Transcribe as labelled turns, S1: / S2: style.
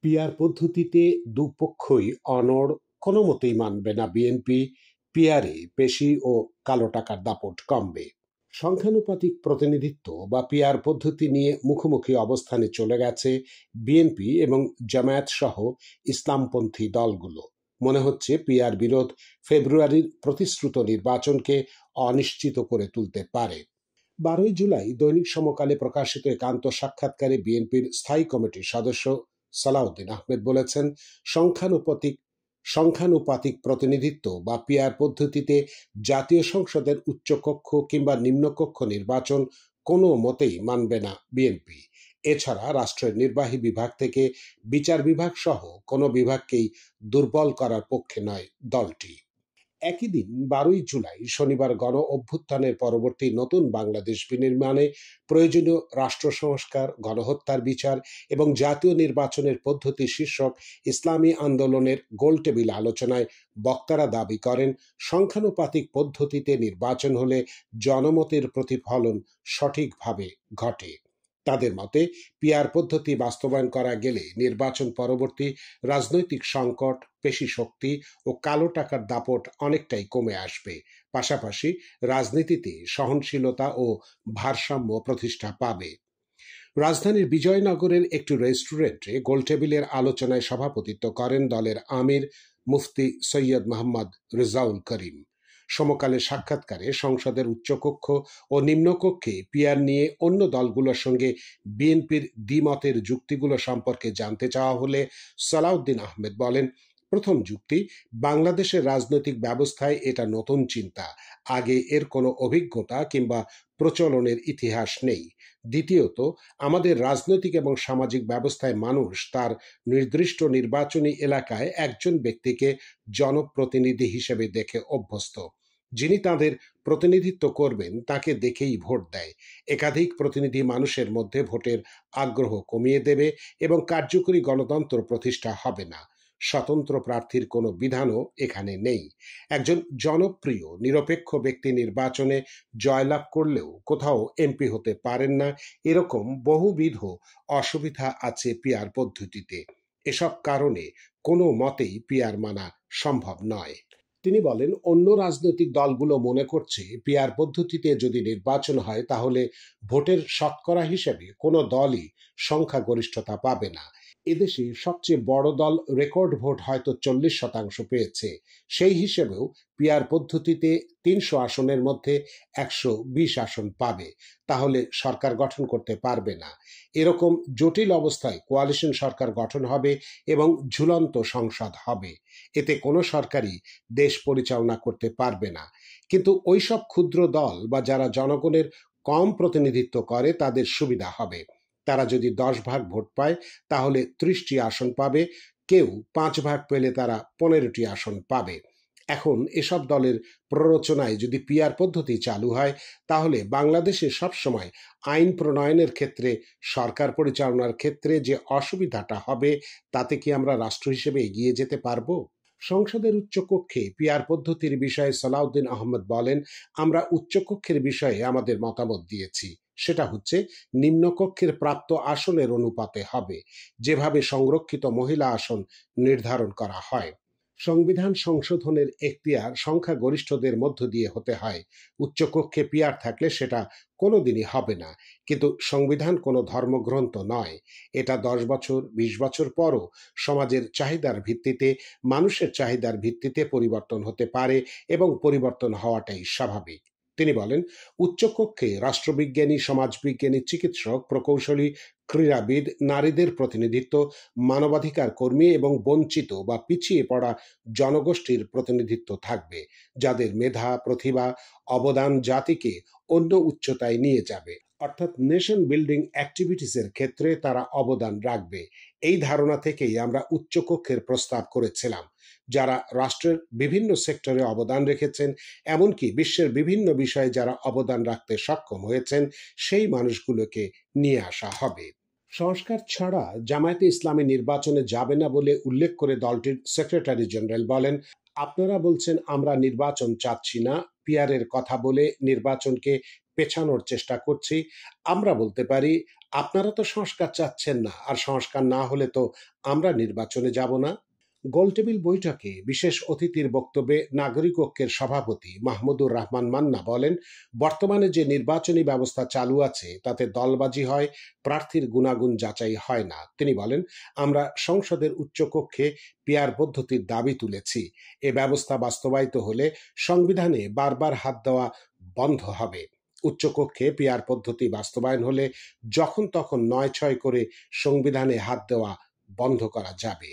S1: PR পদ্ধতিতে দুপক্ষই অনড়, কোনো মতেই মানবে না বিএনপি। পিআরে পেশি ও কালো টাকার দাপট কমবে। সংখ্যানুপাতিক প্রতিনিধিত্ব বা পিআর পদ্ধতি নিয়ে মুখোমুখি অবস্থানে চলে গেছে বিএনপি এবং জামায়াত সহ ইসলামপন্থী দলগুলো। মনে হচ্ছে পিআর বিরোধ ফেব্রুয়ারির প্রতিশ্রুত নির্বাচনকে অনিশ্চিত করে তুলতে পারে। 12 জুলাই দৈনিক সমকালে প্রকাশিত একান্ত সাক্ষাৎকারে বিএনপির স্থায়ী কমিটির সদস্য সালাউদ্দিন আহমেদ বলেছেন, সংখ্যানুপাতিক সংখ্যানুপাতিক প্রতিনিধিত্ব বা পিআর পদ্ধতিতে জাতীয় সংসদের উচ্চকক্ষ কিংবা নিম্নকক্ষ নির্বাচন কোনো মতেই মানবে না বিএনপি। এছাড়া রাষ্ট্রের নির্বাহী বিভাগ থেকে বিচার বিভাগ সহ কোনো বিভাগকেই দুর্বল করার পক্ষে নয় দলটি। একই দিন 12 জুলাই শনিবার গণ অভ্যুত্থানের পরবর্তী নতুন বাংলাদেশ বিনির্মাণে প্রয়োজনীয় রাষ্ট্র সংস্কার, গণহত্যার বিচার এবং জাতীয় নির্বাচনের পদ্ধতি শীর্ষক ইসলামী আন্দোলনের গোলটেবিল আলোচনায় বক্তারা দাবি করেন, সংখ্যানুপাতিক পদ্ধতিতে নির্বাচন হলে জনমতের প্রতিফলন সঠিকভাবে ঘটে। তাদের মতে, পিআর পদ্ধতি বাস্তবায়ন করা গেলে নির্বাচন পরবর্তী রাজনৈতিক সংকট, পেশি শক্তি ও কালো টাকার দাপট অনেকটাই কমে আসবে। পাশাপাশি রাজনীতিতে সহনশীলতা ও ভারসাম্য প্রতিষ্ঠা পাবে। রাজধানীর বিজয়নগরের একটি রেস্টুরেন্টে গোলটেবিলের আলোচনায় সভাপতিত্ব করেন দলের আমির মুফতি সৈয়দ মোহাম্মদ রেজাউল করিম। সমকালের সাক্ষাৎকারে সংসদের উচ্চকক্ষ ও নিম্নকক্ষে পিআর নিয়ে অন্য দলগুলোর সঙ্গে বিএনপির দ্বিমতের যুক্তিগুলো সম্পর্কে জানতে চাওয়া হলে সালাউদ্দিন আহমেদ বলেন, প্রথম যুক্তি, বাংলাদেশের রাজনৈতিক ব্যবস্থায় এটা নতুন চিন্তা, আগে এর কোনো অভিজ্ঞতা কিংবা প্রচলনের ইতিহাস নেই। দ্বিতীয়ত, আমাদের রাজনৈতিক এবং সামাজিক ব্যবস্থায় মানুষ তার নির্দিষ্ট নির্বাচনী এলাকায় একজন ব্যক্তিকে জনপ্রতিনিধি হিসেবে দেখে অভ্যস্ত। যিনি তাদের প্রতিনিধিত্ব করবেন তাকে দেখেই ভোট দেয়। একাধিক প্রতিনিধি মানুষের মধ্যে ভোটের আগ্রহ কমিয়ে দেবে এবং কার্যকরী গণতন্ত্র প্রতিষ্ঠা হবে না। স্বতন্ত্র প্রার্থীর কোনো বিধানও এখানে নেই। একজন জনপ্রিয় নিরপেক্ষ ব্যক্তি নির্বাচনে জয়লাভ করলেও কোথাও এমপি হতে পারেন না, এরকম বহুবিধ অসুবিধা আছে পিআর পদ্ধতিতে। এসব কারণে কোনো মতেই পিআর মানা সম্ভব নয়। তিনি বলেন, অন্য রাজনৈতিক দলগুলো মনে করছে পিআর পদ্ধতিতে যদি নির্বাচন হয় তাহলে ভোটের শতকরা হিসেবে কোনো দলই সংখ্যাগরিষ্ঠতা পাবে না। এদেশে সবচেয়ে বড় দল রেকর্ড ভোট হয়তো 40% পেয়েছে। সেই হিসেবেও পিআর পদ্ধতিতে 300 আসনের মধ্যে 120 আসন পাবে, তাহলে সরকার গঠন করতে পারবে না। এরকম জটিল অবস্থায় কোয়ালিশন সরকার গঠন হবে এবং ঝুলন্ত সংসদ হবে। এতে কোনো সরকারই দেশ পরিচালনা করতে পারবে না। কিন্তু ওইসব ক্ষুদ্র দল বা যারা জনগণের কম প্রতিনিধিত্ব করে তাদের সুবিধা হবে। তারা যদি 10 ভাগ ভোট পায় তাহলে 30টি আসন পাবে, কেউ 5 ভাগ পেলে তারা 15টি আসন পাবে। এখন এসব দলের প্ররোচনায় যদি পিআর পদ্ধতি চালু হয় তাহলে বাংলাদেশে সবসময় আইন প্রণয়নের ক্ষেত্রে, সরকার পরিচালনার ক্ষেত্রে যে অসুবিধাটা হবে, তাতে কি আমরা রাষ্ট্র হিসেবে এগিয়ে যেতে পারবো? সংসদের উচ্চকক্ষে পিআর পদ্ধতির বিষয়ে সালাউদ্দিন আহমেদ বলেন, আমরা উচ্চকক্ষের বিষয়ে আমাদের মতামত দিয়েছি। সেটা হচ্ছে নিম্নকক্ষের প্রাপ্ত আসনের অনুপাতে হবে, যেভাবে সংরক্ষিত মহিলা আসন নির্ধারণ করা হয়। সংবিধান সংশোধনের এখতিয়ার সংখ্যাগরিষ্ঠদের মধ্য দিয়ে হতে হয়। উচ্চকক্ষে পিআর থাকলে সেটা কোনোদিনই হবে না। কিন্তু সংবিধান কোনো ধর্মগ্রন্থ নয়। এটা 10 বছর 20 বছর পরও সমাজের চাহিদার ভিত্তিতে, মানুষের চাহিদার ভিত্তিতে পরিবর্তন হতে পারে এবং পরিবর্তন হওয়াটাই স্বাভাবিক। তিনি বলেন, উচ্চকক্ষে রাষ্ট্রবিজ্ঞানী, সমাজবিজ্ঞানী, চিকিৎসক, প্রকৌশলী, ক্রীড়াবিদ, নারীদের প্রতিনিধিত্ব, মানবাধিকার কর্মী এবং বঞ্চিত বা পিছিয়ে পড়া জনগোষ্ঠীর প্রতিনিধিত্ব থাকবে, যাদের মেধা, প্রতিভা, অবদান জাতিকে অন্য উচ্চতায় নিয়ে যাবে। অর্থাৎ নেশন বিল্ডিং অ্যাক্টিভিটিসের ক্ষেত্রে তারা অবদান রাখবে। এই ধারণা থেকেই আমরা উচ্চকক্ষের প্রস্তাব করেছিলাম। যারা রাষ্ট্রের বিভিন্ন সেক্টরে অবদান রেখেছেন, এমনকি বিশ্বের বিভিন্ন বিষয়ে যারা অবদান রাখতে সক্ষম হয়েছেন, সেই মানুষগুলোকে নিয়ে আসা হবে। সংস্কার ছাড়া জামায়াতে ইসলামী নির্বাচনে যাবে না বলে উল্লেখ করে দলটির সেক্রেটারি জেনারেল বলেন, আপনারা বলছেন আমরা নির্বাচন চাচ্ছি না, পিআরের কথা বলে নির্বাচনকে পেছানোর চেষ্টা করছি। আমরা বলতে পারি, আপনারা তো সংস্কার চাচ্ছেন না, আর সংস্কার না হলে তো আমরা নির্বাচনে যাব না। গোলটেবিল বৈঠকে বিশেষ অতিথির বক্তব্যে নাগরিক ঐক্যের সভাপতি মাহমুদুর রহমান মান্না বলেন, বর্তমানে যে নির্বাচনী ব্যবস্থা চালু আছে তাতে দলবাজি হয়, প্রার্থীর গুণাগুণ যাচাই হয় না। তিনি বলেন, আমরা সংসদের উচ্চকক্ষে পিআর পদ্ধতির দাবি তুলেছি। এ ব্যবস্থা বাস্তবায়িত হলে সংবিধানে বারবার হাত দেওয়া বন্ধ হবে। উচ্চকক্ষে পিআর পদ্ধতি বাস্তবায়ন হলে যখন তখন ৯/৬ করে সংবিধানে হাত দেওয়া বন্ধ করা যাবে।